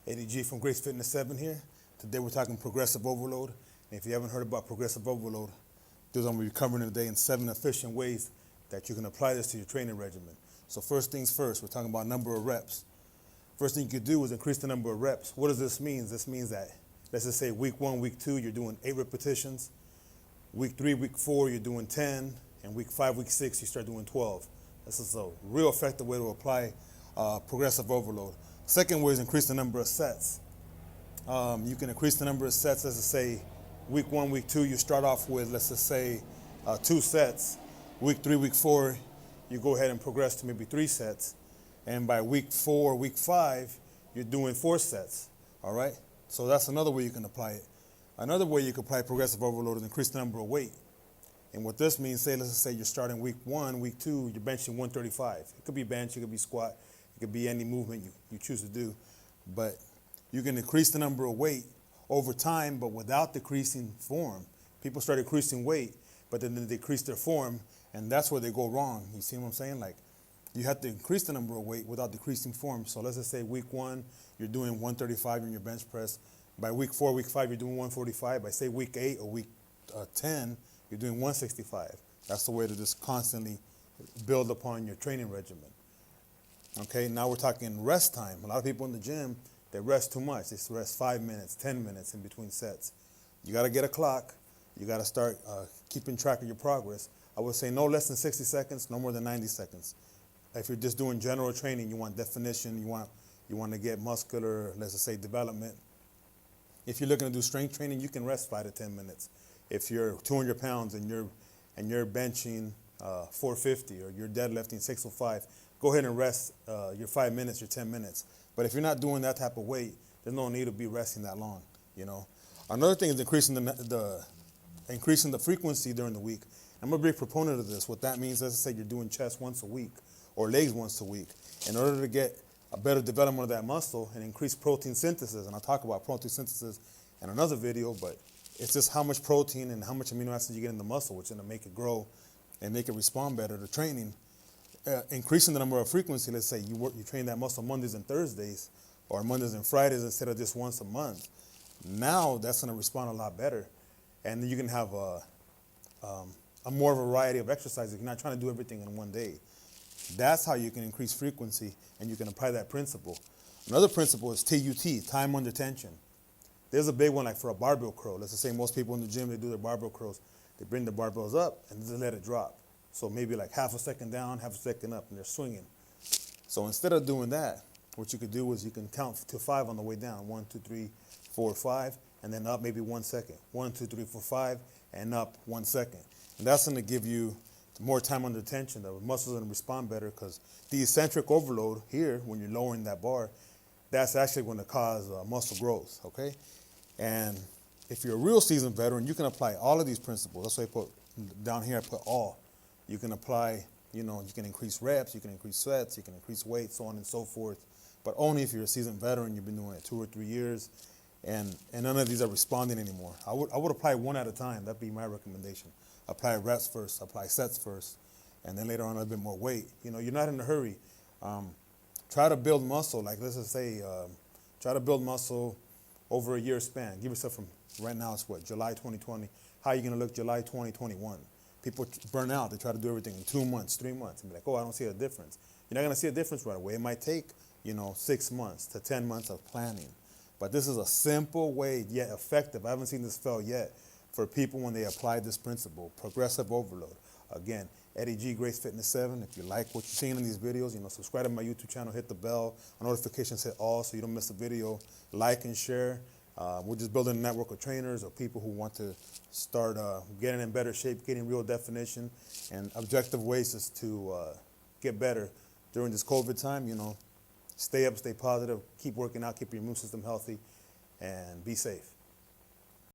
ADG from Grace Fitness 7 here. Today we're talking progressive overload. And if you haven't heard about progressive overload, this is what I'm going to be covering today in 7 efficient ways that you can apply this to your training regimen. So first things first, we're talking about number of reps. First thing you could do is increase the number of reps. What does this mean? This means that, let's just say week 1, week 2, you're doing 8 repetitions. Week 3, week 4, you're doing 10. And week 5, week 6, you start doing 12. This is a real effective way to apply progressive overload. Second way is increase the number of sets. You can increase the number of sets. Let's just say week 1, week 2, you start off with, let's just say 2 sets. Week 3, week 4, you go ahead and progress to maybe 3 sets. And by week 4, week 5, you're doing 4 sets, all right? So that's another way you can apply it. Another way you can apply progressive overload is increase the number of weight. And what this means, let's just say you're starting week 1, week 2, you're benching 135. It could be bench, it could be squat, it could be any movement you choose to do. But you can increase the number of weight over time, but without decreasing form. People start increasing weight, but then they decrease their form, and that's where they go wrong. You see what I'm saying? Like, you have to increase the number of weight without decreasing form. So let's just say week 1, you're doing 135 in your bench press. By week 4, week 5, you're doing 145. By say week 8 or week 10, you're doing 165. That's the way to just constantly build upon your training regimen. Okay, now we're talking rest time. A lot of people in the gym, they rest too much. They rest 5 minutes, 10 minutes in between sets. You got to get a clock. You got to start keeping track of your progress. I would say no less than 60 seconds, no more than 90 seconds. If you're just doing general training, you want definition, you want to get muscular, let's just say development. If you're looking to do strength training, you can rest 5 to 10 minutes. If you're 200 pounds and you're benching 450 or you're deadlifting 605, go ahead and rest your 5 minutes, your 10 minutes. But if you're not doing that type of weight, there's no need to be resting that long, you know. Another thing is increasing the frequency during the week. I'm a big proponent of this. What that means, let's say you're doing chest once a week or legs once a week. In order to get a better development of that muscle and increase protein synthesis, and I'll talk about protein synthesis in another video, but it's just how much protein and how much amino acids you get in the muscle, which is going to make it grow and make it respond better to training. Increasing the number of frequency, let's say you train that muscle Mondays and Thursdays or Mondays and Fridays instead of just once a month. Now that's going to respond a lot better. And then you can have a more variety of exercises. You're not trying to do everything in one day. That's how you can increase frequency, and you can apply that principle. Another principle is TUT, time under tension. There's a big one like for a barbell curl. Let's just say most people in the gym, they do their barbell curls. They bring the barbells up and just let it drop. So maybe like half a second down, half a second up, and they're swinging. So instead of doing that, what you could do is you can count to 5 on the way down. 1, 2, 3, 4, 5, and then up maybe 1 second. 1, 2, 3, 4, 5, and up 1 second. And that's going to give you more time under tension. The muscles are going to respond better because the eccentric overload here, when you're lowering that bar, that's actually going to cause muscle growth, okay? And if you're a real seasoned veteran, you can apply all of these principles. That's why I put down here, I put all. You can apply, you can increase reps, you can increase sets, you can increase weight, so on and so forth. But only if you're a seasoned veteran, you've been doing it 2 or 3 years, and none of these are responding anymore. I would apply one at a time. That'd be my recommendation. Apply reps first, apply sets first, and then later on a little bit more weight. You're not in a hurry. Try to build muscle, like let's just say, try to build muscle over a year span. Give yourself from, right now it's what, July 2020. How are you going to look July 2021? People burn out. They try to do everything in 2 months, 3 months, and be like, oh, I don't see a difference. You're not going to see a difference right away. It might take, 6 months to 10 months of planning. But this is a simple way, yet effective. I haven't seen this fail yet for people when they apply this principle, progressive overload. Again, Eddie G, Grace Fitness 7. If you like what you're seeing in these videos, subscribe to my YouTube channel, hit the bell, notifications, hit all so you don't miss a video. Like and share. We're just building a network of trainers or people who want to start getting in better shape, getting real definition, and objective ways is to get better during this COVID time. Stay up, stay positive, keep working out, keep your immune system healthy, and be safe.